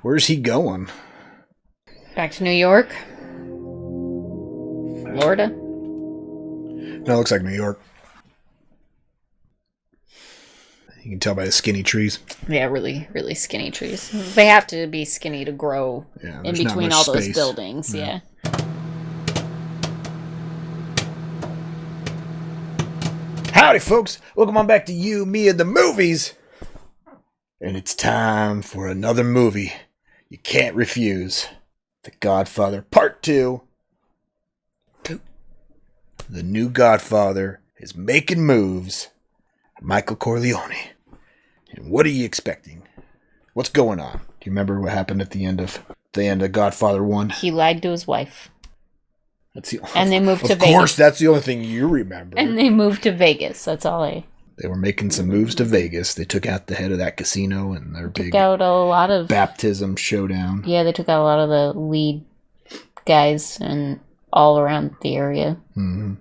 Where's he going? Back to New York? Florida? No, it looks like New York. You can tell by the skinny trees. Yeah, really, really skinny trees. They have to be skinny to grow in between all those buildings. Yeah. Howdy, folks. Welcome on back to You, Me, and the Movies. And it's time for another movie you can't refuse. The Godfather Part 2. The new Godfather is making moves. Michael Corleone. And what are you expecting? What's going on? Do you remember what happened at the end of Godfather 1? He lied to his wife. And they moved to Vegas. Of course, that's the only thing you remember. And they moved to Vegas. That's all They were making some moves to Vegas. They took out the head of that casino and their big out a lot of baptism showdown. Yeah, they took out a lot of the lead guys and all around the area. Mm-hmm.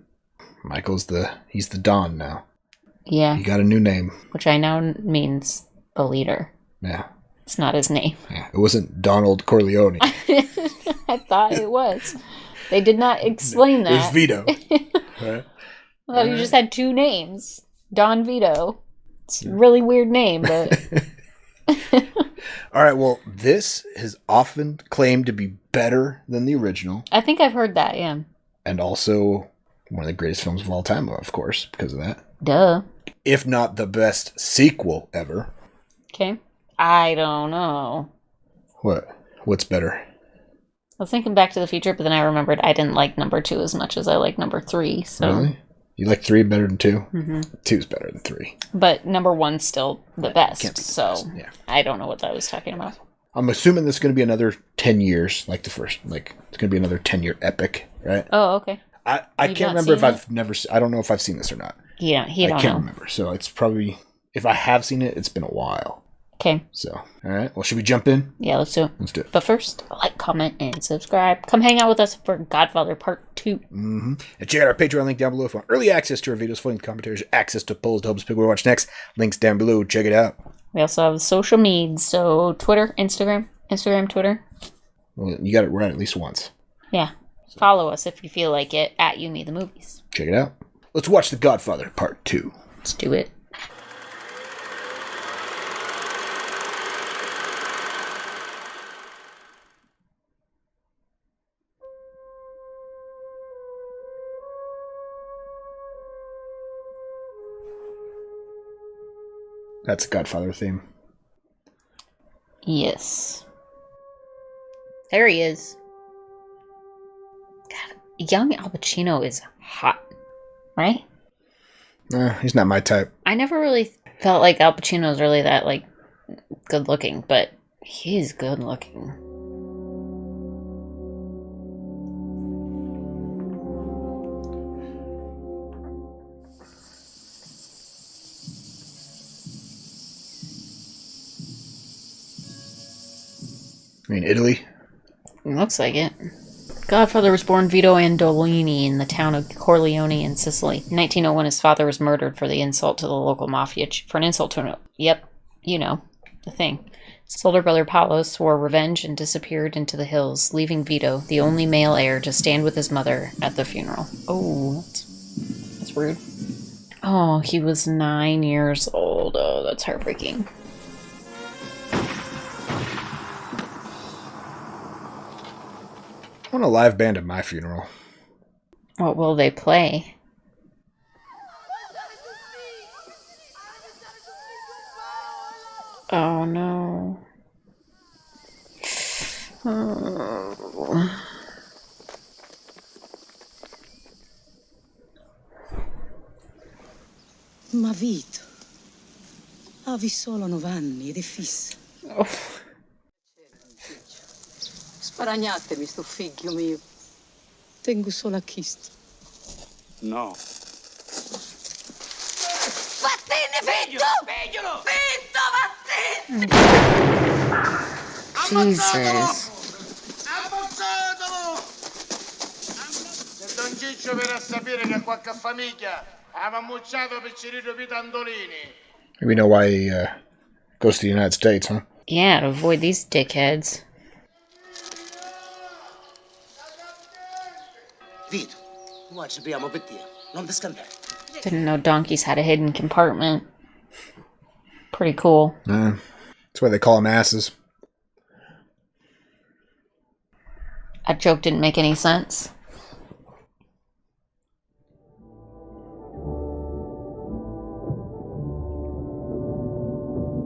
Michael's he's the Don now. Yeah. He got a new name. Which I know means the leader. Yeah. It's not his name. Yeah. It wasn't Donald Corleone. I thought it was. They did not explain that. It was Vito. Right? Well, you just had two names. Don Vito. It's a really weird name, but... All right, well, this has often claimed to be better than the original. I think I've heard that, yeah. And also one of the greatest films of all time, of course, because of that. Duh. If not the best sequel ever. Okay. I don't know. What? What's better? I was thinking Back to the Future, but then I remembered I didn't like number 2 as much as I like number 3, so... Really? You like 3 better than 2? Mm-hmm. 2's better than 3. But number 1's still the best, so best. Yeah. I don't know what I was talking about. I'm assuming this is going to be another 10 years, like the first. Like, it's going to be another 10-year epic, right? Oh, okay. I can't remember if I've never... I don't know if I've seen this or not. Yeah, I can't know. remember, so it's probably... If I have seen it, it's been a while. Okay. So, all right. Well, should we jump in? Yeah, let's do it. Let's do it. But first, like, comment, and subscribe. Come hang out with us for Godfather Part 2. Mm-hmm. And check out our Patreon link down below if you want early access to our videos, full commentaries, access to polls to help us pick what we watch next. Links down below. Check it out. We also have social medias, so Twitter, Instagram, Twitter. Well, you got it right at least once. Yeah. So. Follow us if you feel like it at You Me the Movies. Check it out. Let's watch The Godfather Part 2. Let's do it. That's a Godfather theme. Yes. There he is. God, young Al Pacino is hot, right? He's not my type. I never really felt like Al Pacino was really that, like, good looking, but he's good looking. I mean, Italy? Looks like it. Godfather was born Vito Andolini in the town of Corleone in Sicily. In 1901, his father was murdered for the insult to the local mafia. For an insult to an... Yep, you know, the thing. His older brother Paolo swore revenge and disappeared into the hills, leaving Vito, the only male heir, to stand with his mother at the funeral. Oh, that's rude. Oh, he was 9 years old. Oh, that's heartbreaking. I want a live band at my funeral. What will they play? Oh no. Oh. Ma Vito, avevi solo 9 anni ed è fissa. Oh. Sparagnatemi, sto figlio mio. Tengo solo a chisto. No. Vattene, Vito! Sveglialo! Vito, vattene! Jesus. Ammazzatelo! Se Don Ciccio verrà a sapere che qualche famiglia ha ammazzato Piccerino Pitandolini. We know why he goes to the United States, huh? Yeah, to avoid these dickheads. Vito, watch abbiamo per te. Non ti scandare. Didn't know donkeys had a hidden compartment. Pretty cool. That's why they call them asses. That joke didn't make any sense.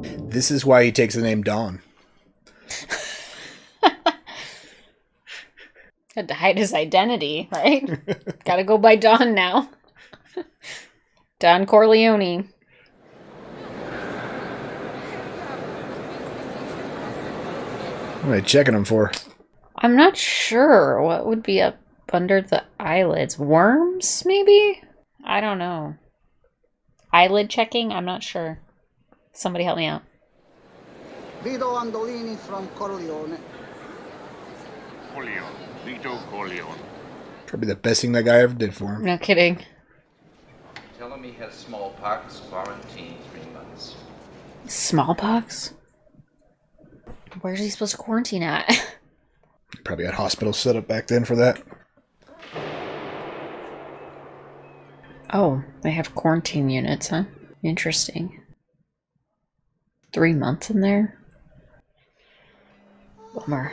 This is why he takes the name Don. Had to hide his identity, right? Gotta go by Don now. Don Corleone. What are they checking him for? I'm not sure what would be up under the eyelids. Worms, maybe? I don't know. Eyelid checking? I'm not sure. Somebody help me out. Vito Andolini from Corleone. Corleone. Vito Corleone. Probably the best thing that guy ever did for him. No kidding. Tell him he has smallpox, quarantine 3 months. Smallpox? Where's he supposed to quarantine at? Probably had hospitals set up back then for that. Oh, they have quarantine units, huh? Interesting. 3 months in there? Bummer.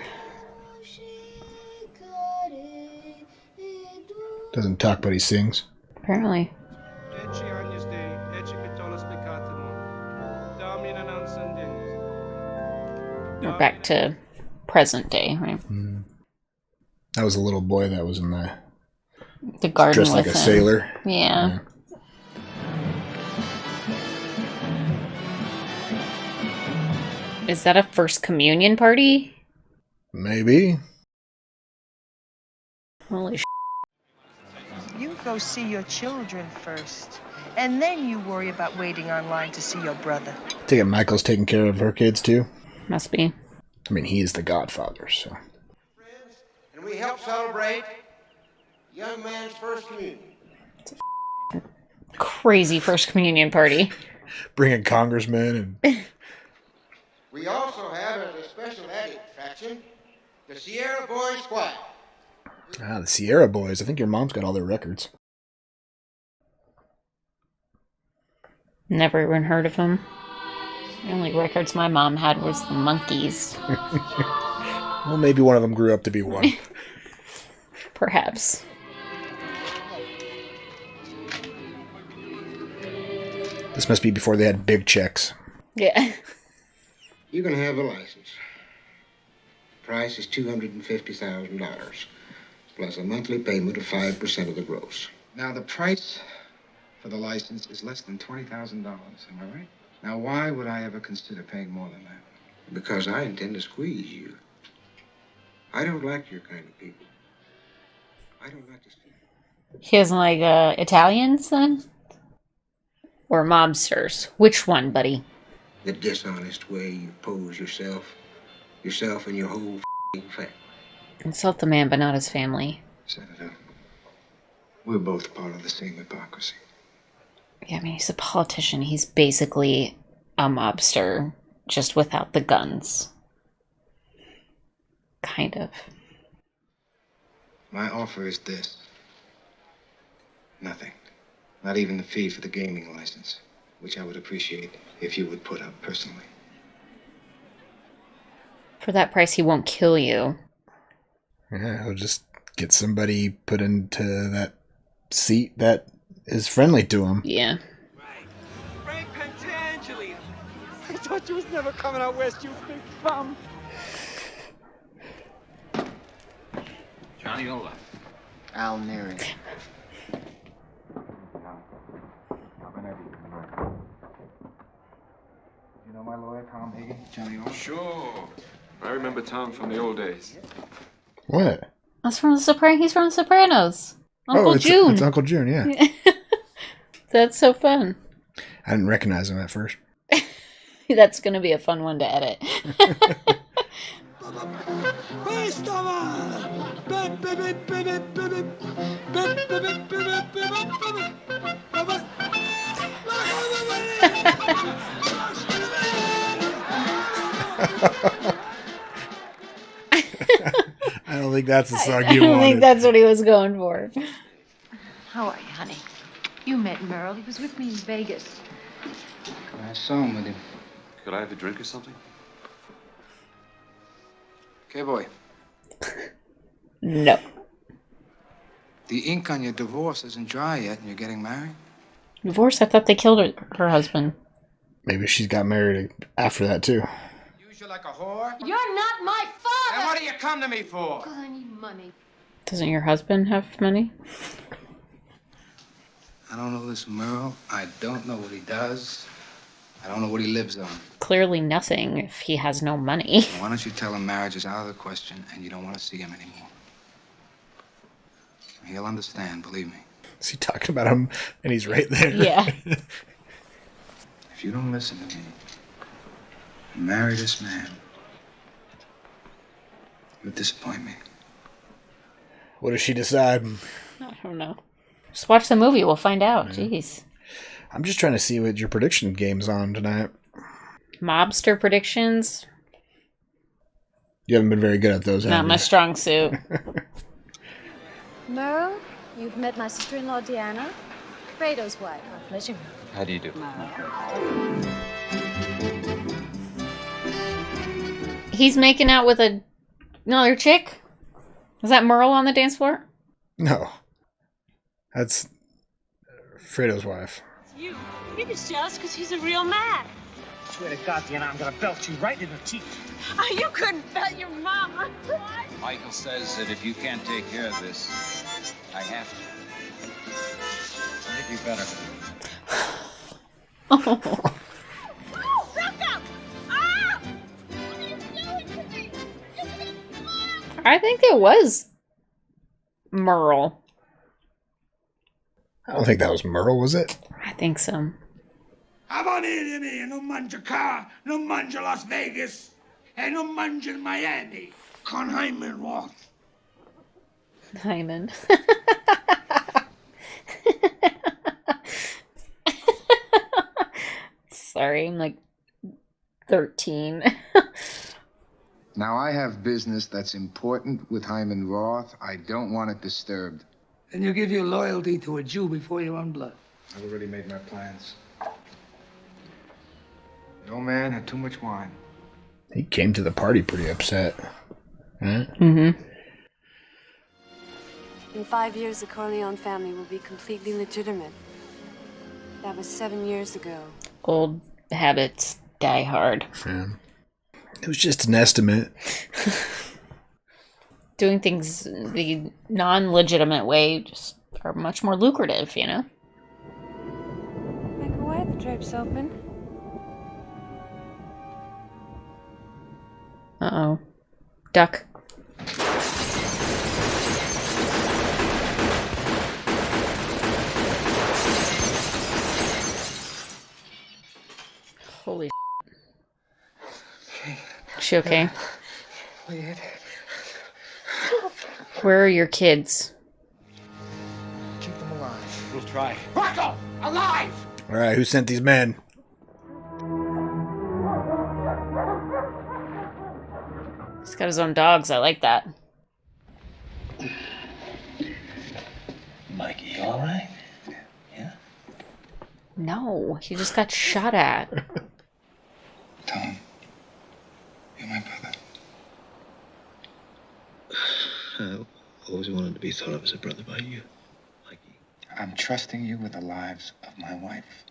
Doesn't talk, but he sings. Apparently. We're back to present day, right? That was a little boy that was in The garden dressed with like a him. sailor. Yeah. Is that a first communion party? Maybe. Holy You go see your children first, and then you worry about waiting online to see your brother. Take it Michael's taking care of her kids too. must be. I mean, he is the Godfather, so. And we help celebrate young man's first communion. Crazy first communion party. Bringing congressmen and... We also have as a special added attraction the Sierra Boys Squad. the Sierra Boys. I think your mom's got all their records. Never even heard of them. The only records my mom had was the Monkees. Well, maybe one of them grew up to be one. Perhaps. This must be before they had big checks. Yeah. You can have a license. Price is $250,000, plus a monthly payment of 5% of the gross. Now, the price for the license is less than $20,000, am I right? Now, why would I ever consider paying more than that? Because I intend to squeeze you. I don't like your kind of people. I don't like to steal. He doesn't like Italians, then? Or mobsters? Which one, buddy? The dishonest way you pose yourself and your whole family. Insult the man, but not his family. Senator, we're both part of the same hypocrisy. Yeah, I mean, he's a politician. He's basically a mobster, just without the guns. Kind of. My offer is this. Nothing. Not even the fee for the gaming license, which I would appreciate if you would put up personally. For that price, he won't kill you. Yeah, he'll just get somebody put into that seat that is friendly to him. Yeah. Frank Pentangeli. I thought you was never coming out west, you big bum. Johnny Ola. Al Neri. You know my lawyer, Tom Hagen? Johnny Ola? Sure. I remember Tom from the old days. What? That's from the Sopranos. He's from the Sopranos. Uncle June. It's Uncle June, yeah. That's so fun. I didn't recognize him at first. That's going to be a fun one to edit. I don't think that's the song I you don't wanted. think that's what he was going for. How are you, honey? You met Merle. He was with me in Vegas. I saw him with him. Could I have a drink or something? Okay, boy. No. The ink on your divorce isn't dry yet, and you're getting married? Divorce? I thought they killed her husband. Maybe she's got married after that, too. Use you like a whore? You're not my father! Then what do you come to me for? Because I need money. Doesn't your husband have money? I don't know this Merle. I don't know what he does. I don't know what he lives on. Clearly nothing if he has no money. Why don't you tell him marriage is out of the question and you don't want to see him anymore? He'll understand, believe me. Is he talking about him and he's right there? Yeah. If you don't listen to me, marry this man, you'll disappoint me. What does she decide? I don't know. Just watch the movie. We'll find out. Jeez. I'm just trying to see what your prediction game's on tonight. Mobster predictions? You haven't been very good at those, Not have my you? strong suit. Merle, you've met my sister-in-law, Deanna. Fredo's wife. Our pleasure. How do you do? He's making out with another chick? Is that Merle on the dance floor? No. That's Fredo's wife. You. It was just because he's a real man. Swear to God, Deanna, I'm gonna belt you right in the teeth. Oh, you couldn't bet your mama. Michael says that if you can't take care of this, I have to. I think you better. Oh. Oh, Rocco! Ah! What are you doing to me? I think it was Merle. I don't think that was Merle, was it? I think so. Avanelimi, non mangio qua, non mangio Las Vegas, e non mangio in Miami, con Hyman Roth. Hyman. Sorry, I'm like 13. Now, I have business that's important with Hyman Roth. I don't want it disturbed. And you give your loyalty to a Jew before your own blood. I've already made my plans. The old man had too much wine. He came to the party pretty upset. Huh? Mm-hmm. In 5 years, the Corleone family will be completely legitimate. That was 7 years ago. Old habits die hard. Yeah. It was just an estimate. Doing things the non-legitimate way just are much more lucrative, you know? Make away, the drape's open. Uh-oh. Duck. Holy Okay. She okay? Weird. Where are your kids? Keep them alive. We'll try. Rocco, alive! All right, who sent these men? He's got his own dogs. I like that. Mikey, you all right? Yeah? No, he just got shot at. Tom, you're my brother. I always wanted to be thought of as a brother by you, Mikey. I'm trusting you with the lives of my wife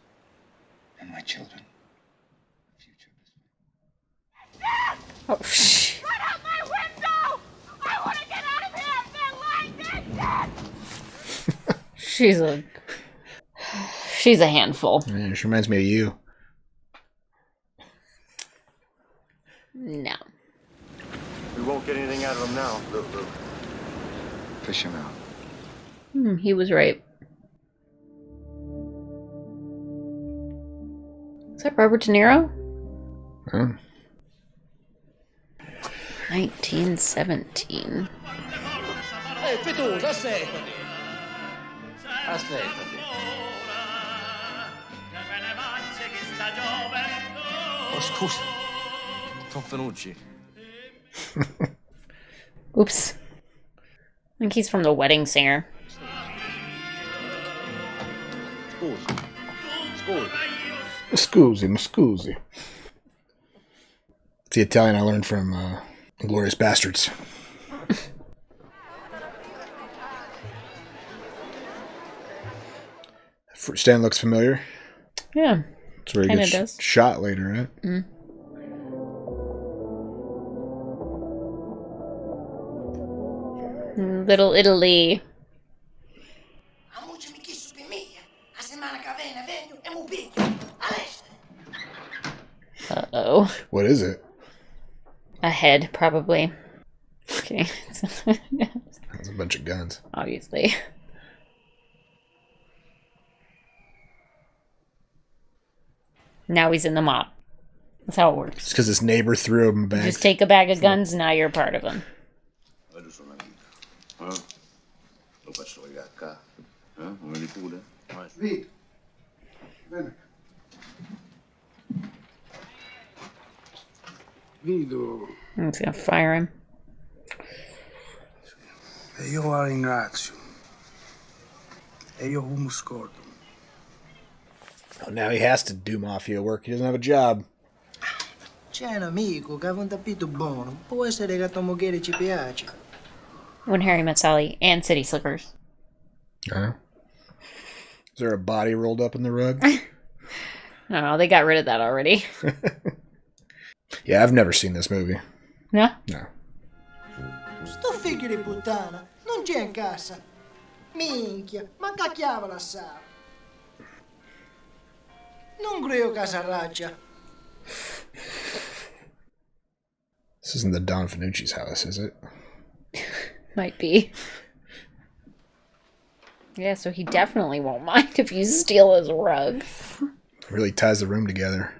and my children. Oh, shh. Run out my window! I want to get out of here! They're lying dead! She's a handful. Yeah, she reminds me of you. No. We won't get anything out of him now. Fish him out. He was right. Is that Robert De Niro? Huh? 1917. Fettosa, aspettati. Aspettati. Oh, scusa. Oops. I think he's from The Wedding Singer. Scusi. It's the Italian I learned from Glorious Bastards. Fruit stand looks familiar. Yeah. It's where he gets shot later, right? Mm. Little Italy. Uh-oh. What is it? A head, probably. Okay. That's a bunch of guns. Obviously. Now he's in the mob. That's how it works. It's because his neighbor threw him a bag. Just take a bag of guns, now you're part of them. Vito, ven. Vito. I'm just gonna fire him. E io la ringrazio. E io uno scordo. Oh, now he has to do mafia work. He doesn't have a job. C'è un amico che ha un tappeto buono. Può essere che a tua moglie ci piace. When Harry Met Sally and City Slickers. Is there a body rolled up in the rug? No, they got rid of that already. Yeah, I've never seen this movie. Yeah? No. Sto figlio di puttana non c'è in casa. Minchia, ma cacchiavola sa. Non credo che s'arraggia. This isn't the Don Finucci's house, is it? Might be. Yeah, so he definitely won't mind if you steal his rug. It really ties the room together.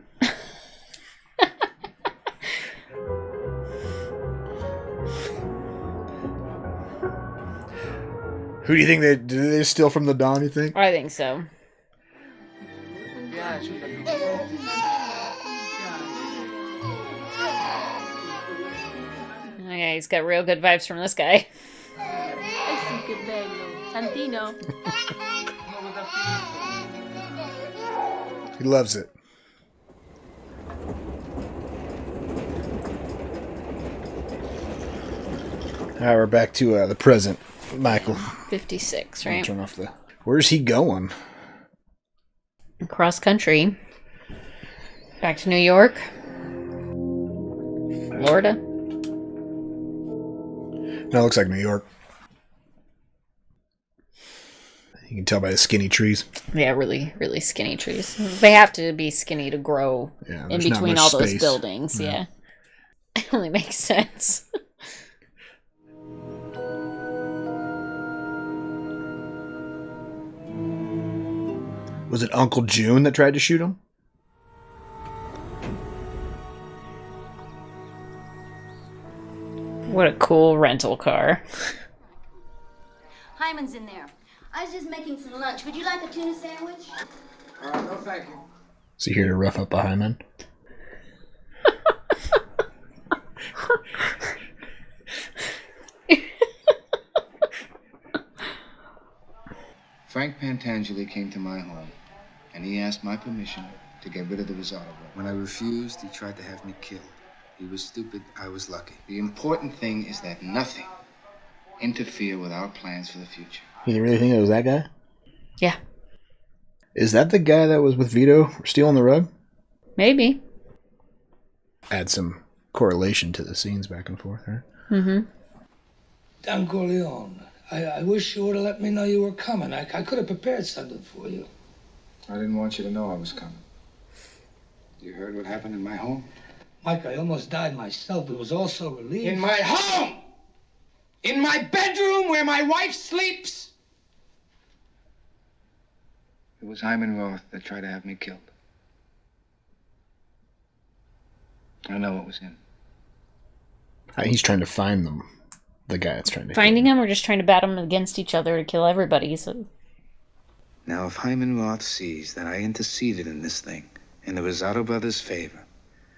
Who do you think did they steal from the Don, you think? I think so. Okay, he's got real good vibes from this guy. Santino. He loves it. Alright, we're back to the present. Michael. 56, right? Turn off the... Where's he going? Across country. Back to New York. Florida. No, it looks like New York. You can tell by the skinny trees. Yeah, really, really skinny trees. They have to be skinny to grow in between all those buildings. Yeah. It only makes sense. Was it Uncle June that tried to shoot him? What a cool rental car. Hyman's in there. I was just making some lunch. Would you like a tuna sandwich? No, thank you. Is he here to rough up a Hyman? Frank Pantangeli came to my home, and he asked my permission to get rid of the risotto. When I refused, he tried to have me killed. He was stupid, I was lucky. The important thing is that nothing interfere with our plans for the future. You really think it was that guy? Yeah. Is that the guy that was with Vito stealing the rug? Maybe. Add some correlation to the scenes back and forth, right? Mm-hmm. Don Corleone, I wish you would have let me know you were coming. I could have prepared something for you. I didn't want you to know I was coming. You heard what happened in my home? Mike, I almost died myself. It was all so relieved. In my home! In my bedroom where my wife sleeps! It was Hyman Roth that tried to have me killed. I know what was in. He's trying to find them. The guy that's trying to Finding him or just trying to bat them against each other to kill everybody. So. Now, if Hyman Roth sees that I interceded in this thing in the Rosado brothers' favor,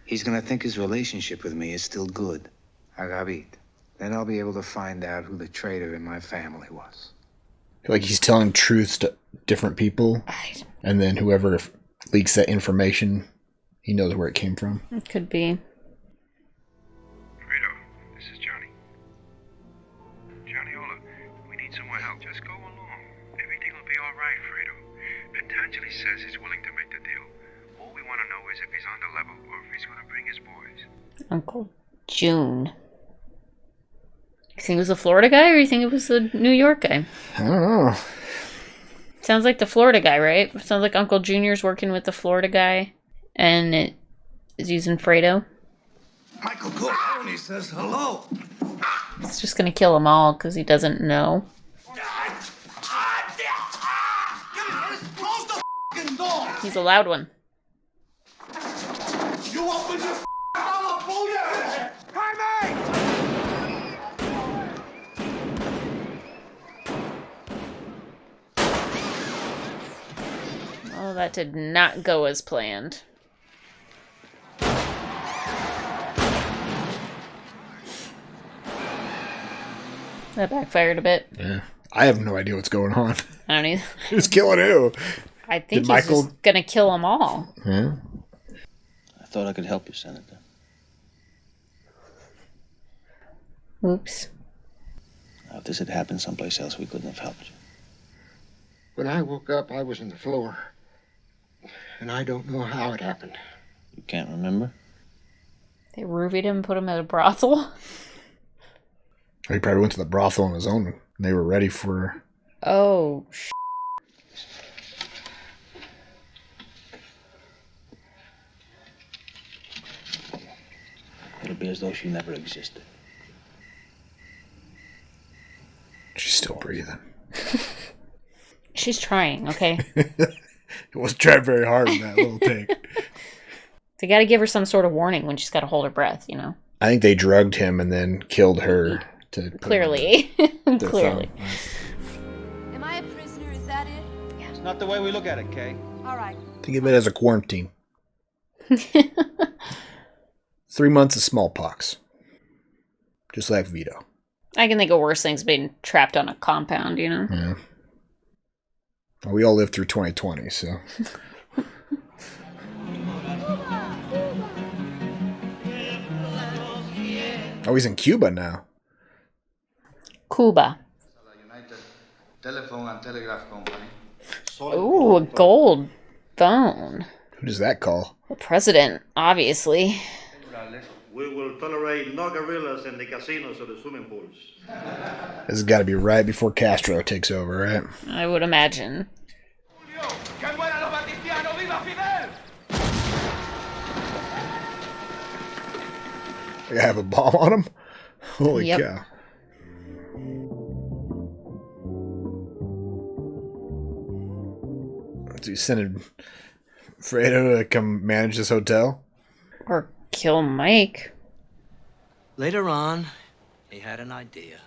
He's gonna think his relationship with me is still good. Agavit. Then I'll be able to find out who the traitor in my family was. Like he's telling truths to different people, and then whoever leaks that information, he knows where it came from. It could be. Vito, this is Johnny. Johnny Ola, we need some more help. Just go along. Everything will be all right, Fredo. Petangeli says he's willing to make the deal. All we want to know is if he's on the level or if he's going to bring his boys. Uncle June. You think it was the Florida guy, or you think it was the New York guy? I don't know. Sounds like the Florida guy, right? Sounds like Uncle Junior's working with the Florida guy, and it is using Fredo. Michael Corleone says hello. It's just gonna kill them all because he doesn't know. Close the f***ing door. He's a loud one. You open your mouth, bullshit. Oh, that did not go as planned. That backfired a bit. Yeah. I have no idea what's going on. I don't either. Who's killing who? I think he's just gonna kill them all. Yeah. I thought I could help you, Senator. Oops. If this had happened someplace else, we couldn't have helped you. When I woke up, I was on the floor. And I don't know how it happened. You can't remember? They roofied him and put him at a brothel. He probably went to the brothel on his own. And they were ready for... Oh, It'll be as though she never existed. She's still breathing. She's trying, okay? It wasn't trying very hard in that little take. They gotta give her some sort of warning when she's gotta hold her breath, you know? I think they drugged him and then killed her to... Clearly. Clearly. Am I a prisoner? Is that it? It's not the way we look at it, Kay. All right. Think of it as a quarantine. 3 months of smallpox. Just like Vito. I can think of worse things being trapped on a compound, you know? Yeah. Well, we all lived through 2020, so... Oh, he's in Cuba now. Cuba. Telephone and Telegraph Company. Ooh, a gold phone. Who does that call? The president, obviously. We will tolerate no gorillas in the casinos or the swimming pools. This has got to be right before Castro takes over, right? I would imagine. They have a bomb on him? Holy cow. So he's sending Fredo to come manage this hotel? Or kill Mike. Later on, he had an idea.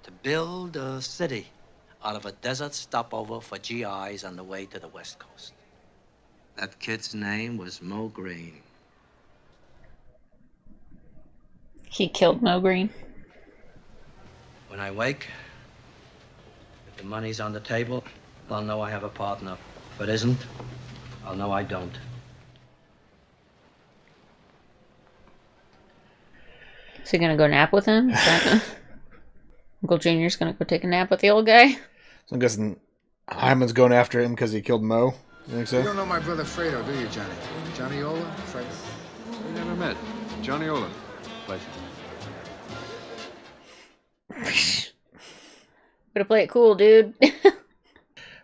To build a city out of a desert stopover for GIs on the way to the West Coast. That kid's name was Mo Green. He killed Mo Green. When I wake, if the money's on the table, I'll know I have a partner. If it isn't, I'll know I don't. So you gonna go nap with him? Uncle Junior's gonna go take a nap with the old guy? So I'm guessing Hyman's going after him because he killed Mo? You think so? You don't know my brother Fredo, do you, Johnny? Johnny Ola? Fredo? We never met. Johnny Ola. Pleasure. Gonna play it cool, dude.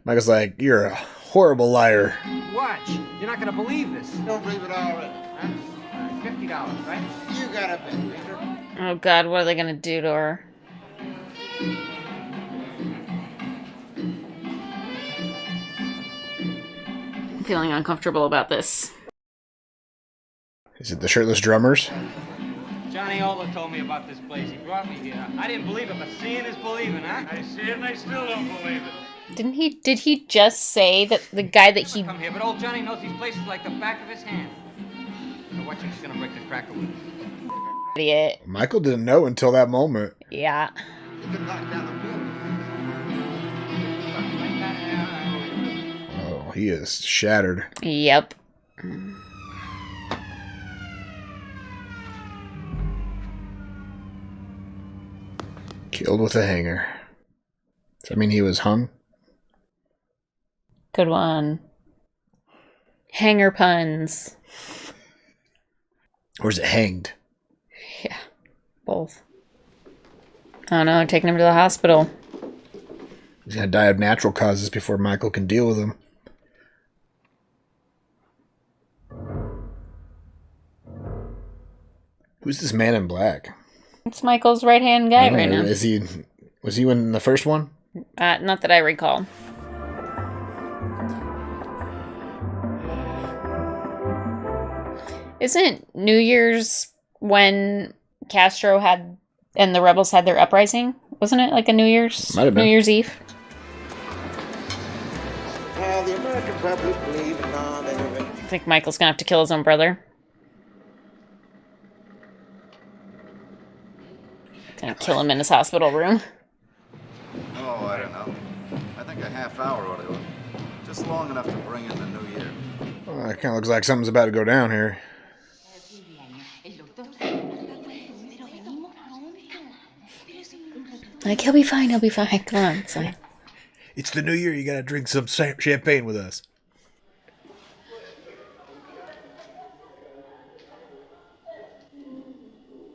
Michael's like, you're a horrible liar. Watch. You're not gonna believe this. Don't believe it already. Huh? $50, right? You got a bet, Victor. Oh god, what are they gonna do to her? I'm feeling uncomfortable about this. Is it the shirtless drummers? Johnny Ola told me about this place. He brought me here. I didn't believe it, but seeing is believing, huh? I see it and I still don't believe it. Did he just say that the guy that he... Come here, but old Johnny knows these places like the back of his hand. So watch him. He's gonna break the cracker with it. Idiot. Michael didn't know until that moment. Yeah. Oh, he is shattered. Yep. Killed with a hanger. Does that mean he was hung? Good one. Hanger puns. Or is it hanged? Yeah, both. I don't know, taking him to the hospital. He's gonna die of natural causes before Michael can deal with him. Who's this man in black? It's Michael's right-hand guy right now. Was he in the first one? Not that I recall. Isn't New Year's when Castro had and the rebels had their uprising? Wasn't it like a New Year's? Might have been. New Year's Eve. The American public believe in I think Michael's gonna have to kill his own brother. Gonna kill him in his hospital room. Oh, I don't know. I think a half hour ought to go. Just long enough to bring in the new year. Well, it kind of looks like something's about to go down here. Like, he'll be fine, he'll be fine. Come on, it's fine. It's the new year, you gotta drink some champagne with us.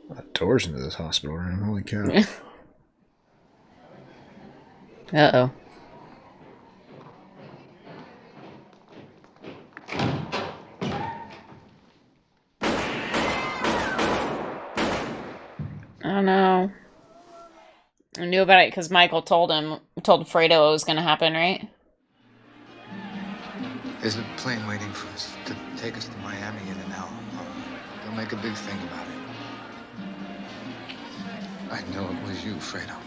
A lot of doors into this hospital room, holy cow. Uh-oh. Oh no. I knew about it because Michael told Fredo it was going to happen, right? There's a plane waiting for us to take us to Miami in an hour. They'll make a big thing about it. I know it was you, Fredo.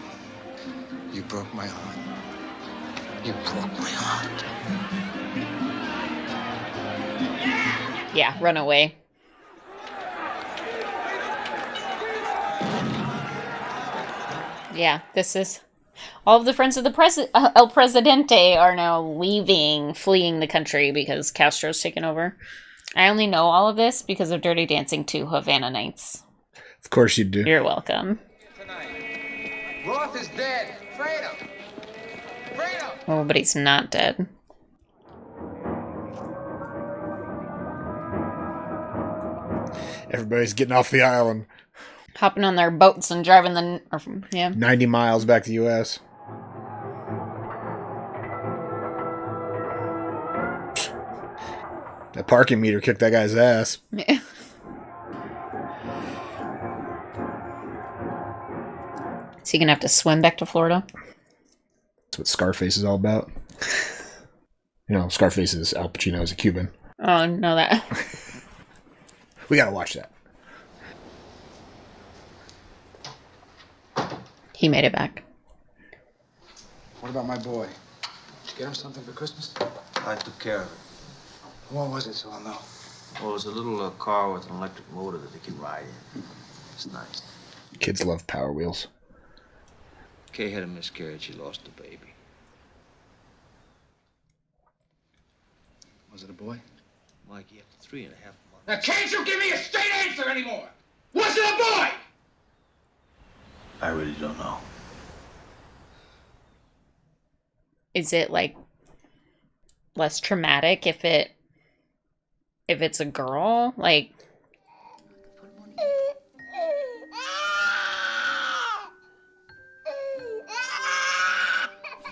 You broke my heart. You broke my heart. Yeah, run away. Yeah, this is... All of the friends of the El Presidente are now fleeing the country because Castro's taken over. I only know all of this because of Dirty Dancing 2 Havana Nights. Of course you do. You're welcome. Roth is dead. Fredo! Fredo! Oh, but he's not dead. Everybody's getting off the island. Hopping on their boats and driving 90 miles back to the U.S. That parking meter kicked that guy's ass. Yeah. Is he gonna have to swim back to Florida? That's what Scarface is all about. You know, Scarface is Al Pacino as a Cuban. Oh, I know that. We gotta watch that. He made it back. What about my boy? Did you get him something for Christmas? I took care of it. What was it, so I'll know? Well, it was a little car with an electric motor that they can ride in. It's nice. Kids love Power Wheels. Kay had a miscarriage. She lost the baby. Was it a boy? Mikey, after 3.5 months. Now, can't you give me a straight answer anymore? Was it a boy? I really don't know. Is it like less traumatic if it's a girl? Like,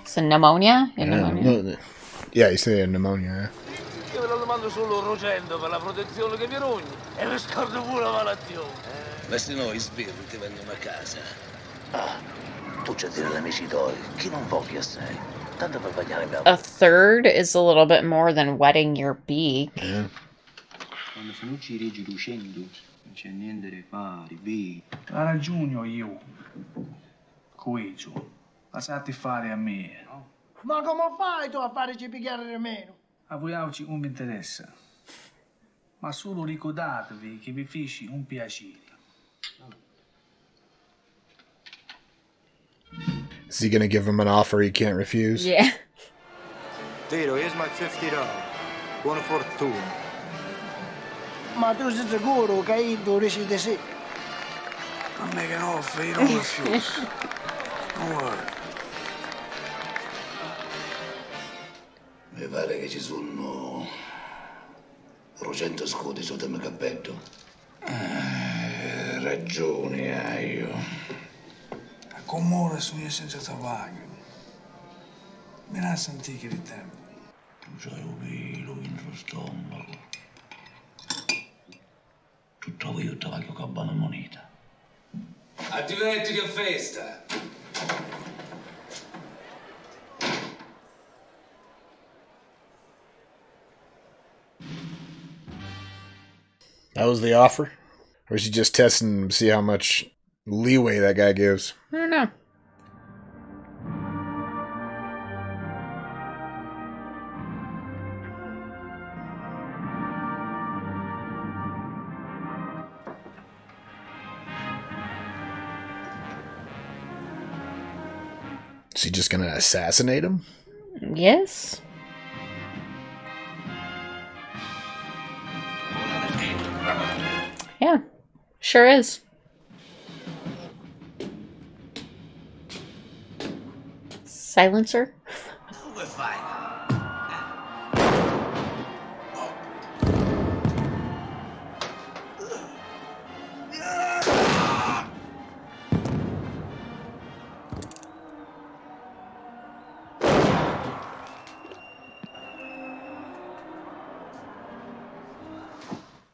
it's a pneumonia? Yeah, you say pneumonia. Io ve lo domando solo rugendo per la protezione che vi rogni e vi scordo pure la malattia. Questi noi sbirri ti vengono a casa. Ah, tu c'è a dire agli amici tuoi, chi non voglia assai. Tanto per bagnare mia... A third is a little bit more than wetting your beak. Yeah. Quando Fanucci reggi lucendo, non c'è niente da fare, vedi. Ha ragione io. Coeggio. Lasciate fare a me, no? Ma come fai tu a farci pigliare di meno? A voi oggi non mi interessa. ma solo ricordatevi che vi feci un piacere. Is he gonna give him an offer he can't refuse? Yeah. Vito, here's my $50. Buona fortuna. Ma tu sei sicuro che Indo decide sì? I'm making an offer you don't refuse. Don't worry. Mi pare che ci sono 300 scudi sotto il mio cappello. Ragione hai io. Com'ora sono io senza tabacco. Mi la sentire di tempo. Tu c'hai un velo in tuo stomaco. Tu trovi io tabacco con buona moneta. Divertiti a festa. That was the offer? Or is he just testing to see how much leeway that guy gives? I don't know. Is he just gonna assassinate him? Yes. Yeah, sure is. Silencer? We're fine.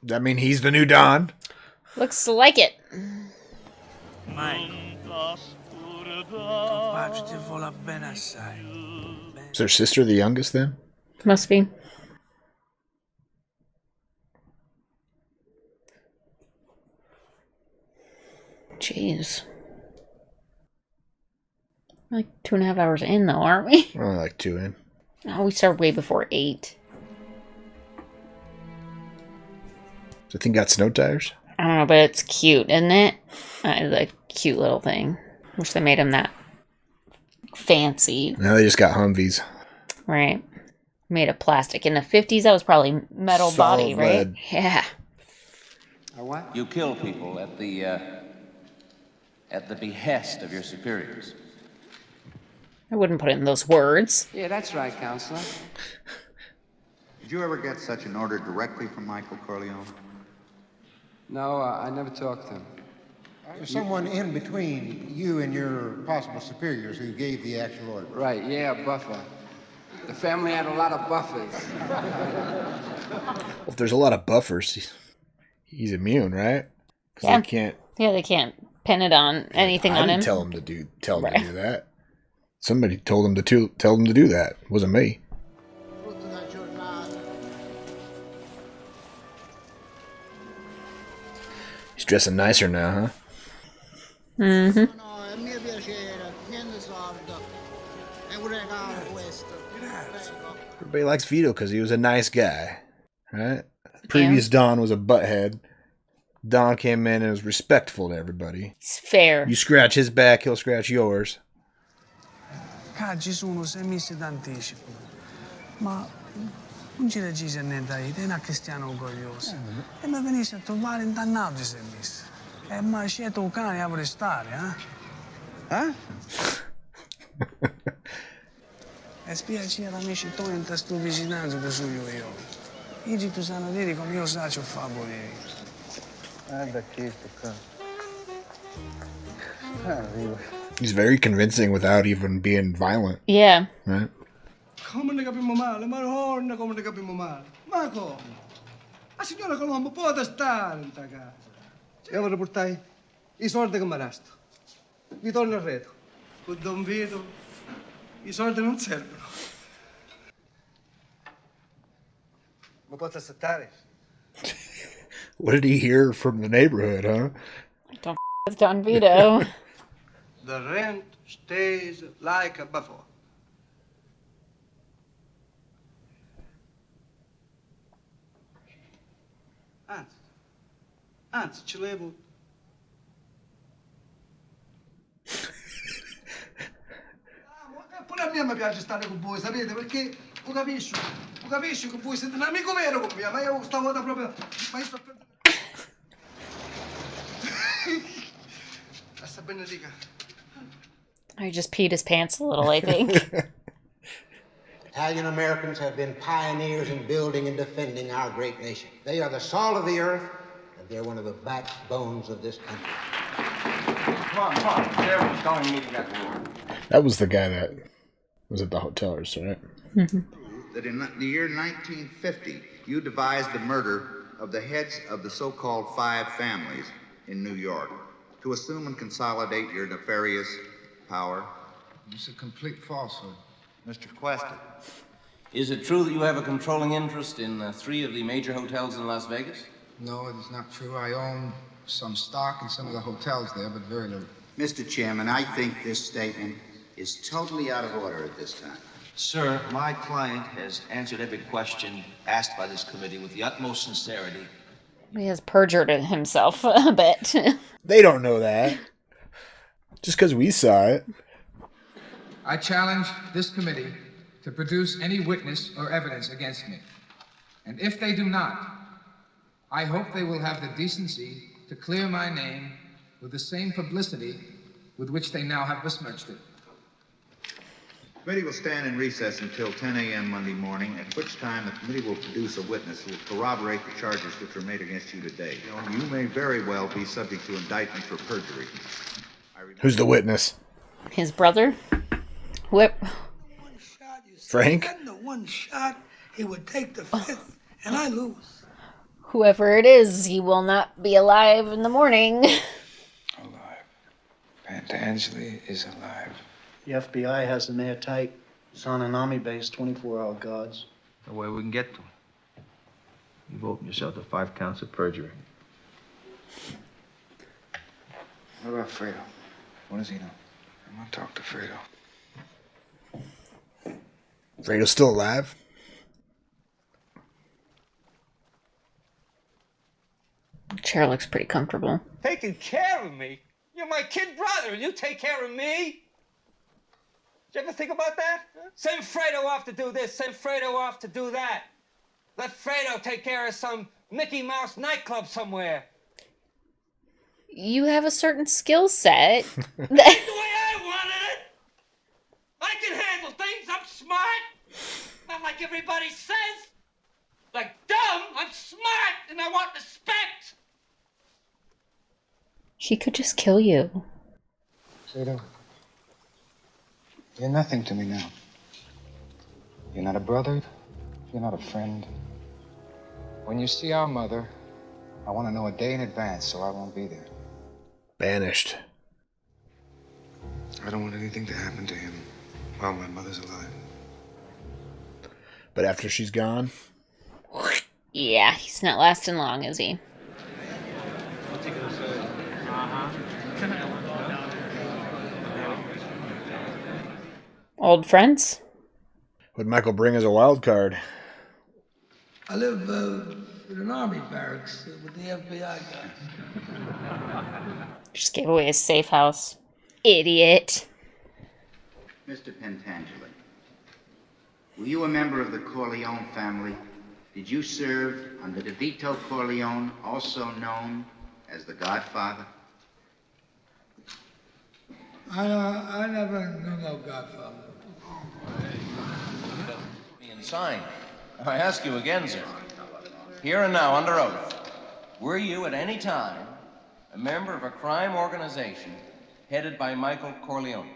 Does that mean he's the new Don? Looks like it. Is her sister the youngest then? Must be. Jeez. Like 2.5 hours in, though, aren't we? Only like 2 in. Oh, we started way before 8. Does the thing got snow tires? I don't know, but it's cute, isn't it? The cute little thing. Wish they made him that fancy. Now they just got Humvees. Right. Made of plastic. In the 50s, that was probably metal body, right? Lead. Yeah. What? You kill people at the behest of your superiors. I wouldn't put it in those words. Yeah, that's right, Counselor. Did you ever get such an order directly from Michael Corleone? No, I never talked to him. There's someone in between you and your possible superiors who gave the actual order. Right, yeah, buffer. The family had a lot of buffers. Well, if there's a lot of buffers, he's immune, right? Because Yeah. they can't. Yeah, they can't pin it on anything I on didn't him. tell him to do that. Somebody told him to tell him to do that. It wasn't me. He's dressing nicer now, huh? Mm-hmm. No, è mio piacere, niente sordo. È un regalo questo. Prego. Everybody likes Vito because he was a nice guy, right? Previous Don was a butthead. Don came in and was respectful to everybody. It's fair. You scratch his back, he'll scratch yours. Ci sono 6 mesi d'anticipo. Ma non ci decise niente a te, è una cristiano orgoglioso. E mi venisse a trovare in dannati 6 mesi. E ma scelto un cane a restare, eh? E spiace amici tuoi in questo vicinato che sono io. Igi tu sanno dire come io saccio favori. Da chi sto qua? He's very convincing without even being violent. Yeah. Right? Come ne capiamo male? Ma non come ne capiamo male? Ma come? La signora Colombo può stare in ta casa. Io vorrei portare i soldi che mi restano. Vi torno al retro. Con Don Vito i soldi non servono. Ma posso aspettare? What did he hear from the neighborhood, huh? Don't with Don Vito. The rent stays like before. Anzi, ci levo. Pure a me mi piace stare con voi, sapete? Perché tu capisci che voi siete un amico vero con me, ma io stavolta proprio... Ma io sto per... Sta benedica. I just peed his pants a little, I think. Italian Americans have been pioneers in building and defending our great nation. They are the salt of the earth, and they're one of the backbones of this country. Come on. The sheriff is calling me to get room. That was the guy that was at the hotel, right? That in the year 1950, you devised the murder of the heads of the so-called 5 families in New York to assume and consolidate your nefarious power. It's a complete falsehood. Mr. Quest. Is it true that you have a controlling interest in 3 of the major hotels in Las Vegas? No, it is not true. I own some stock in some of the hotels there, but very little. Mr. Chairman, I think this statement is totally out of order at this time. Sir, my client has answered every question asked by this committee with the utmost sincerity. He has perjured himself a bit. They don't know that. Just because we saw it. I challenge this committee to produce any witness or evidence against me. And if they do not, I hope they will have the decency to clear my name with the same publicity with which they now have besmirched it. The committee will stand in recess until 10 a.m. Monday morning, at which time the committee will produce a witness who will corroborate the charges which were made against you today. You may very well be subject to indictment for perjury. Who's the witness? His brother? Whip. Frank? The one shot, he would take the 5th, and I lose. Whoever it is, he will not be alive in the morning. Pantangeli is alive. The FBI has an airtight Sonanami-based 24-hour guards. No way we can get to him. You've opened yourself to 5 counts of perjury. What about Fredo? What does he know? I'm gonna talk to Fredo. Fredo's still alive? Chair looks pretty comfortable. Taking care of me? You're my kid brother, and you take care of me? Did you ever think about that? Send Fredo off to do this, send Fredo off to do that. Let Fredo take care of some Mickey Mouse nightclub somewhere. You have a certain skill set. The way I wanted it! I can handle things, I'm smart! Not like everybody says! Like dumb, I'm smart, and I want respect! She could just kill you. Fredo, you're nothing to me now. You're not a brother. You're not a friend. When you see our mother, I want to know a day in advance so I won't be there. Banished. I don't want anything to happen to him while my mother's alive. But after she's gone? Yeah, he's not lasting long, is he? Old friends? What'd Michael bring as a wild card? I live in an army barracks with the FBI guys. Just gave away his safe house. Idiot. Mr. Pentangeli, were you a member of the Corleone family? Did you serve under the Vito Corleone, also known as the Godfather? I never knew no Godfather. Being signed. I ask you again, sir. Here and now, under oath, were you at any time a member of a crime organization headed by Michael Corleone?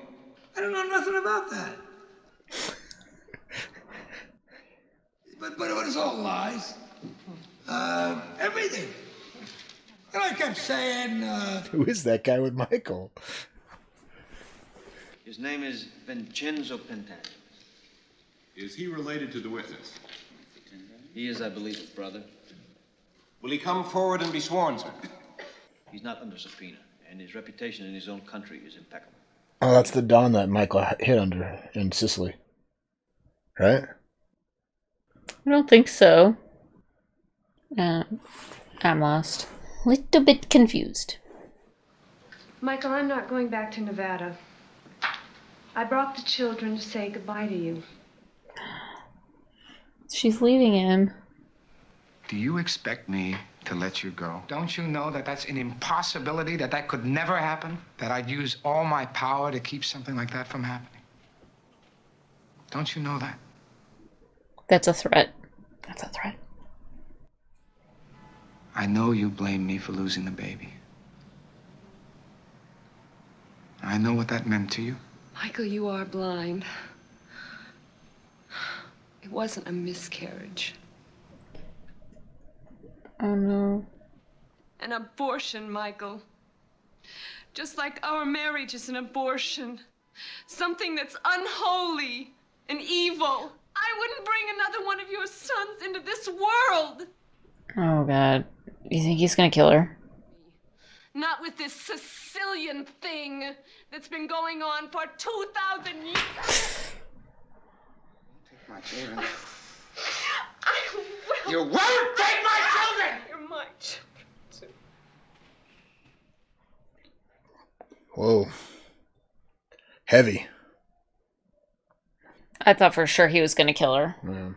I don't know nothing about that. But it was all lies. Everything. And I kept saying, Who is that guy with Michael? His name is Vincenzo Pentangeli. Is he related to the witness? He is, I believe, his brother. Will he come forward and be sworn, sir? He's not under subpoena, and his reputation in his own country is impeccable. Oh, that's the Don that Michael hit under in Sicily. Right? I don't think so. I'm lost. Little bit confused. Michael, I'm not going back to Nevada. I brought the children to say goodbye to you. She's leaving him. Do you expect me to let you go? Don't you know that that's an impossibility, that could never happen? That I'd use all my power to keep something like that from happening? Don't you know that? That's a threat. That's a threat. I know you blame me for losing the baby. I know what that meant to you. Michael, you are blind. It wasn't a miscarriage. Oh no. An abortion, Michael. Just like our marriage is an abortion. Something that's unholy and evil. I wouldn't bring another one of your sons into this world. Oh god. You think he's gonna kill her? Not with this Sicilian thing that's been going on for 2,000 years. Take my children. I will. You won't take my children! You're my children. Whoa. Heavy. I thought for sure he was gonna kill her. Yeah.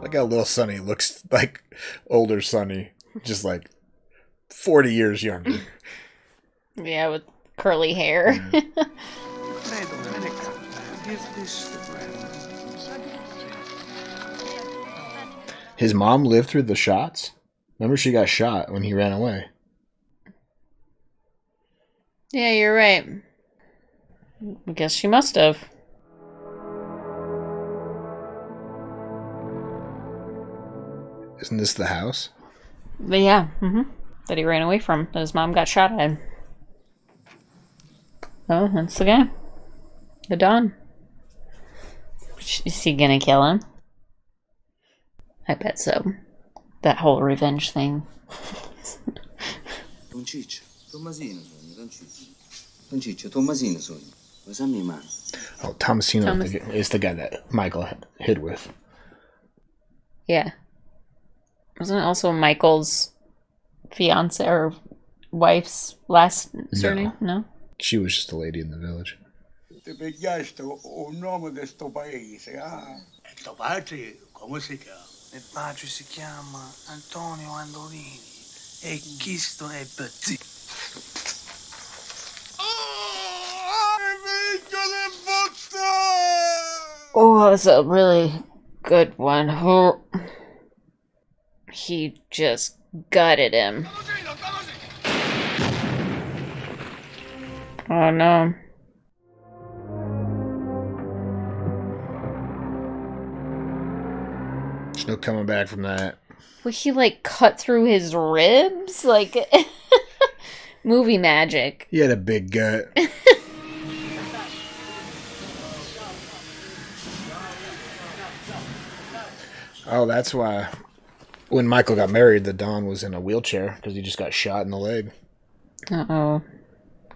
Like how little Sonny looks like older Sonny, just like 40 years younger. Yeah, with curly hair. Yeah. His mom lived through the shots? Remember she got shot when he ran away. Yeah, you're right. I guess she must have. Isn't this the house? But yeah, that he ran away from. That his mom got shot at. Oh, that's the guy. The Don. Is he gonna kill him? I bet so. That whole revenge thing. Don Ciccio, Tommasino sogno, Don Ciccio. Don Ciccio, Tommasino sogno. Lasciami in mano. Oh, Tomasino is the guy that Michael hid with. Yeah. Wasn't it also Michael's fiance or wife's last surname? No? She was just a lady in the village. Ti pigliaste un nome di sto paese, ah? E tuo padre, come si chiama? Il padre si chiama Antonio Andolini e Chisto è Bazzi. Oh, that's a really good one. Oh. He just gutted him. Oh no. There's no coming back from that. Well, he like cut through his ribs? Like movie magic. He had a big gut. Oh, that's why when Michael got married, the Don was in a wheelchair because he just got shot in the leg. Uh-oh.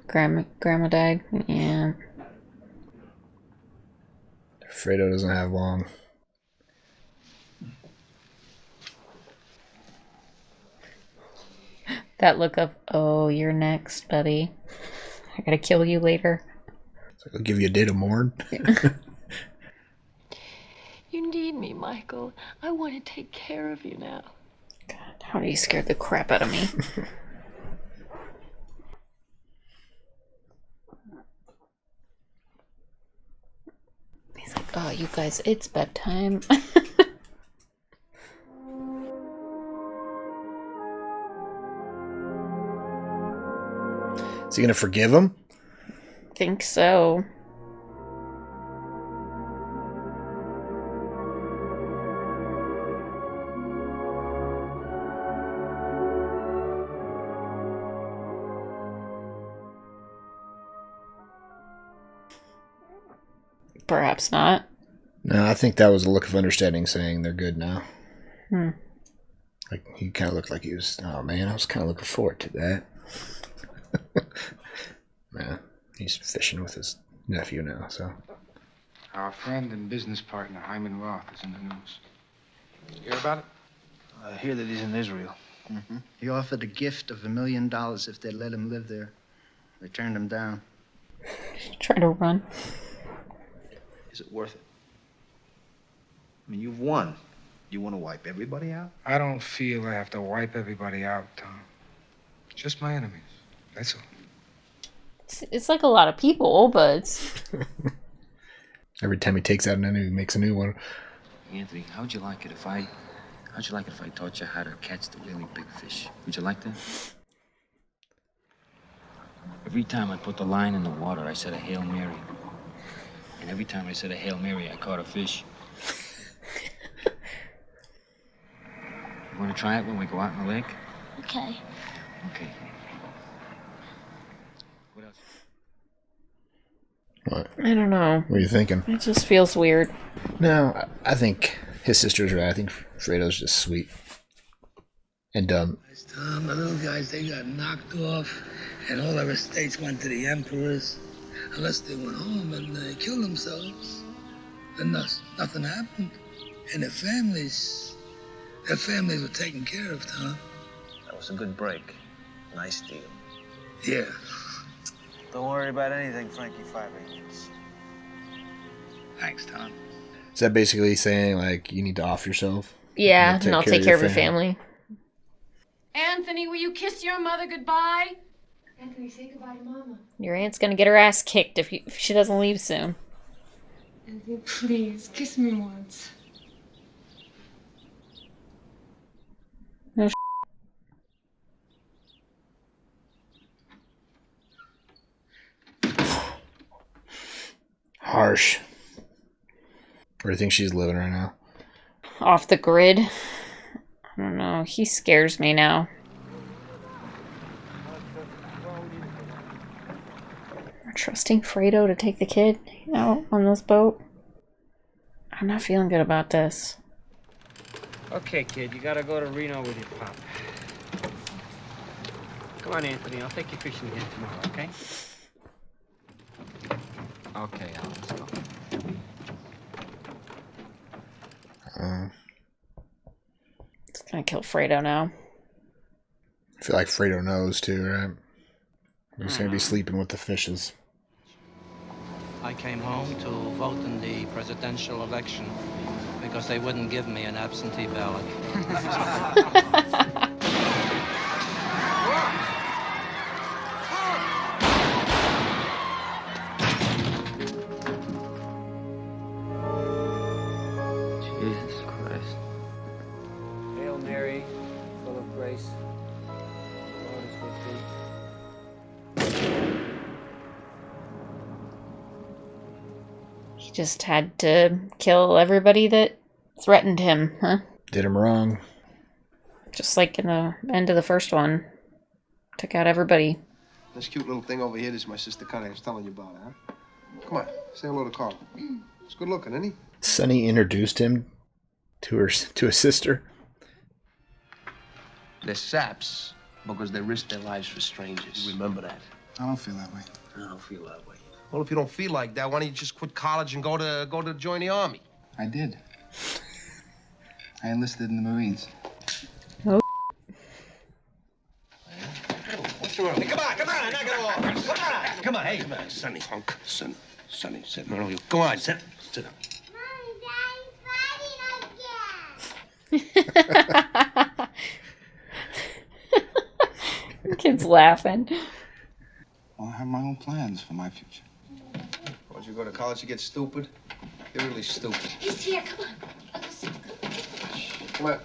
Grandma died? Yeah. Fredo doesn't have long. That look of, oh, you're next, buddy. I gotta kill you later. So I'll give you a day to mourn. You need me, Michael. I want to take care of you now. God, how do you scare the crap out of me? He's like, oh, you guys, it's bedtime. Is he gonna forgive him? Think so. Perhaps not. No, I think that was a look of understanding saying they're good now. Like, he kind of looked like he was, oh man, I was kind of looking forward to that. Man, he's fishing with his nephew now, so. Our friend and business partner, Hyman Roth, is in the news. You hear about it? I hear that he's in Israel. Mm-hmm. He offered a gift of $1 million if they'd let him live there. They turned him down. Try to run. Is it worth it? I mean, you've won. You want to wipe everybody out? I don't feel I have to wipe everybody out, Tom. Just my enemies. That's all. It's like a lot of people, but it's... Every time he takes out an enemy, he makes a new one. Anthony, how'd you like it if I taught you how to catch the really big fish? Would you like that? Every time I put the line in the water, I said a Hail Mary. And every time I said a Hail Mary, I caught a fish. You want to try it when we go out in the lake? Okay. Okay. What? I don't know. What are you thinking? It just feels weird. No, I think his sister's right. I think Fredo's just sweet. And dumb. Tom, the little guys, they got knocked off, and all their estates went to the emperors. Unless they went home and killed themselves, then nothing happened. And their families were taken care of, Tom. That was a good break. Nice deal. Yeah. Don't worry about anything, Frankie 5/8. Thanks, Tom. Is that basically saying, like, you need to off yourself? Yeah, and I'll take care of your family. Anthony, will you kiss your mother goodbye? Anthony, say goodbye to Mama. Your aunt's gonna get her ass kicked if she doesn't leave soon. Anthony, please, kiss me once. No Harsh. Where do you think she's living right now? Off the grid. I don't know. He scares me now. Trusting Fredo to take the kid out on this boat. I'm not feeling good about this. Okay, kid, you gotta go to Reno with your pop. Come on, Anthony, I'll take you fishing again tomorrow, okay? Okay, Al, let's go. It's gonna kill Fredo now. I feel like Fredo knows too, right? He's gonna be sleeping with the fishes. I came home to vote in the presidential election because they wouldn't give me an absentee ballot. Jesus Christ. Hail Mary, full of grace. The Lord is with thee. He just had to kill everybody that threatened him, huh? Did him wrong. Just like in the end of the first one. Took out everybody. This cute little thing over here, this is my sister Connie. I was telling you about her, huh? Come on, say hello to Carl. He's good looking, isn't he? Sonny introduced him to his sister. They're saps because they risk their lives for strangers. Remember that. I don't feel that way. I don't feel that way. Well, if you don't feel like that, why don't you just quit college and go to join the army? I did. I enlisted in the Marines. Oh. What's wrong? Hey, come on, knock it off. Come on, hey, Sonny. Punk. Sonny, sit. No, you. Go on, sit down. The kid's laughing. Well, I have my own plans for my future. Once you go to college, you get stupid. You're really stupid. He's here, come on. Come on.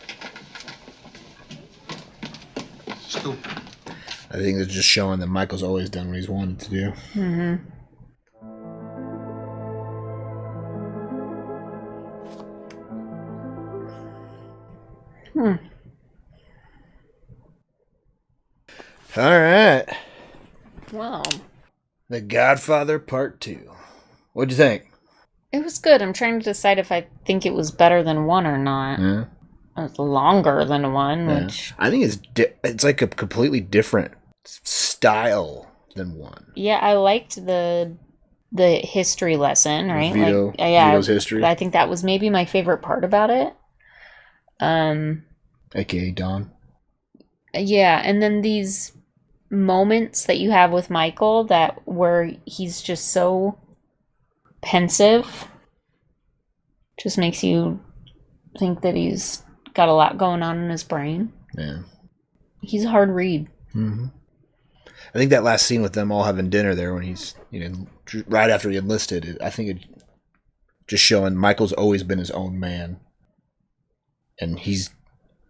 Stupid. I think they're just showing that Michael's always done what he's wanted to do. Mm-hmm. All right. Wow. The Godfather Part 2. What'd you think? It was good. I'm trying to decide if I think it was better than one or not. Yeah. It's longer than one, Yeah. which... I think it's like a completely different style than one. Yeah, I liked the history lesson, right? Vito, like, yeah, Vito's history. I think that was maybe my favorite part about it. AKA Don. Yeah, and then these moments that you have with Michael that where he's just so pensive just makes you think that he's got a lot going on in his brain. Yeah. He's a hard read. Mm-hmm. I think that last scene with them all having dinner there when he's, right after he enlisted, I think it just showing Michael's always been his own man. And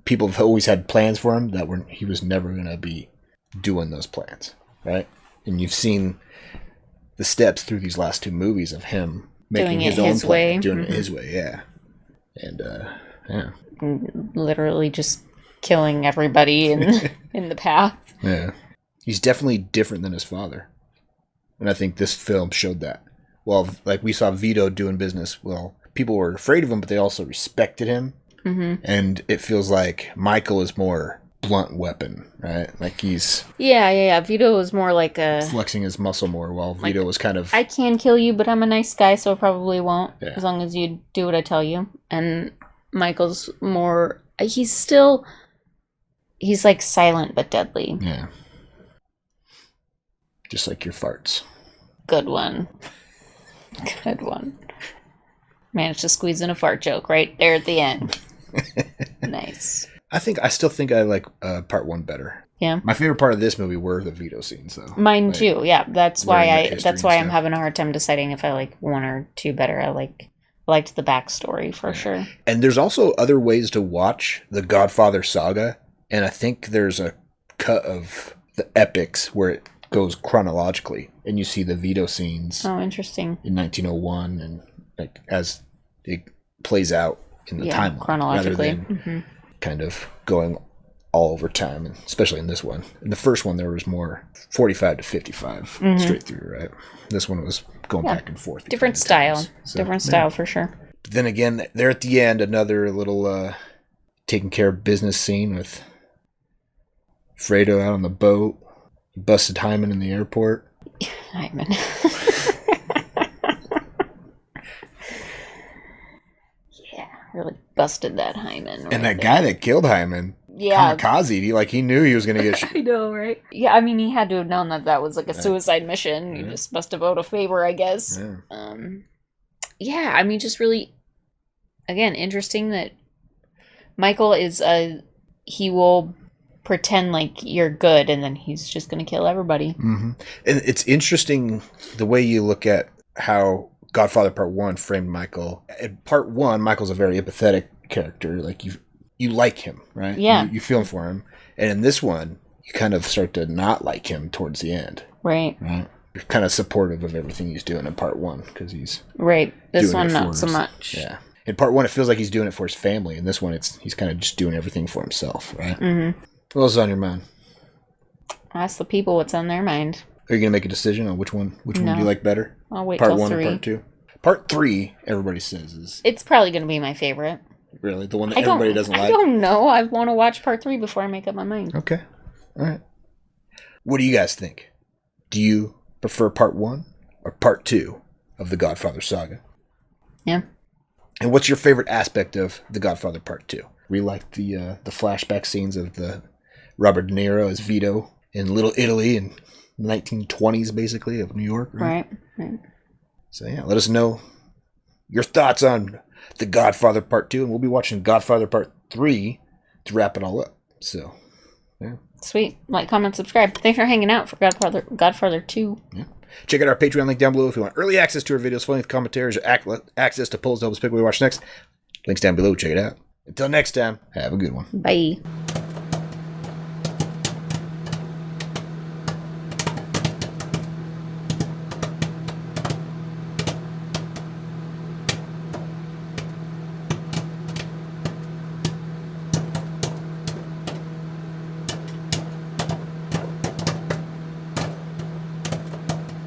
people have always had plans for him that he was never going to be doing those plans, right? And you've seen the steps through these last two movies of him making his own plan, doing it his way, yeah. And, yeah. Literally just killing everybody in the path. Yeah. He's definitely different than his father. And I think this film showed that. Well, like we saw Vito doing business. Well, people were afraid of him, but they also respected him. Mm-hmm. And it feels like Michael is more blunt weapon, right? Like he's... Yeah. Vito was more like flexing his muscle more, while Vito was kind of... I can kill you, but I'm a nice guy, so I probably won't. Yeah. As long as you do what I tell you. And Michael's more... He's like silent but deadly. Yeah. Just like your farts. Good one. Good one. Managed to squeeze in a fart joke right there at the end. Nice. I still think I like part one better. Yeah. My favorite part of this movie were the Vito scenes, though. Mine too. Yeah, that's why I'm having a hard time deciding if I like one or two better. I liked the backstory for sure. And there's also other ways to watch the Godfather saga, and I think there's a cut of the epics where it goes chronologically, and you see the Vito scenes. Oh, interesting. In 1901, and like as it plays out in the timeline, chronologically, rather than kind of going all over time, and especially in this one. In the first one, there was more 45 to 55 straight through, right? This one was going back and forth. Different style. Different style for sure. But then again, there at the end, another little taking care of business scene with Fredo out on the boat, busted Hyman in the airport. Hyman. Yeah, really busted that Hyman. And that guy that killed Hyman. Yeah. Kamikaze. He knew he was going to get I know, right? Yeah, I mean, he had to have known that was like a suicide mission. You just must have owed a favor, I guess. Yeah. I mean, just really, again, interesting that Michael is he will pretend like you're good, and then he's just going to kill everybody. Mm-hmm. And it's interesting the way you look at how Godfather Part 1 framed Michael. In Part 1, Michael's a very empathetic character. Like, you like him, right? Yeah. You feel for him. And in this one, you kind of start to not like him towards the end. Right. You're kind of supportive of everything he's doing in Part 1 because he's... Right. This one, not so much. Yeah. In Part 1, it feels like he's doing it for his family. In this one, he's kind of just doing everything for himself, right? Mm-hmm. What else is on your mind? Ask the people what's on their mind. Are you going to make a decision on which one do you like better? I'll wait Part till 1 3. or Part 2? Part 3, everybody says is... It's probably going to be my favorite. Really? The one that everybody doesn't like? I don't know. I want to watch Part 3 before I make up my mind. Okay. All right. What do you guys think? Do you prefer Part 1 or Part 2 of the Godfather saga? Yeah. And what's your favorite aspect of the Godfather Part 2? We liked the flashback scenes of the Robert De Niro as Vito in Little Italy in the 1920s, basically, of New York. Right. So, yeah, let us know your thoughts on the Godfather Part 2, and we'll be watching Godfather Part 3 to wrap it all up. So, yeah. Sweet. Like, comment, subscribe. Thanks for hanging out for Godfather 2. Yeah. Check out our Patreon link down below if you want early access to our videos, full-length commentaries, or access to polls to help us pick what we watch next. Links down below. Check it out. Until next time, have a good one. Bye.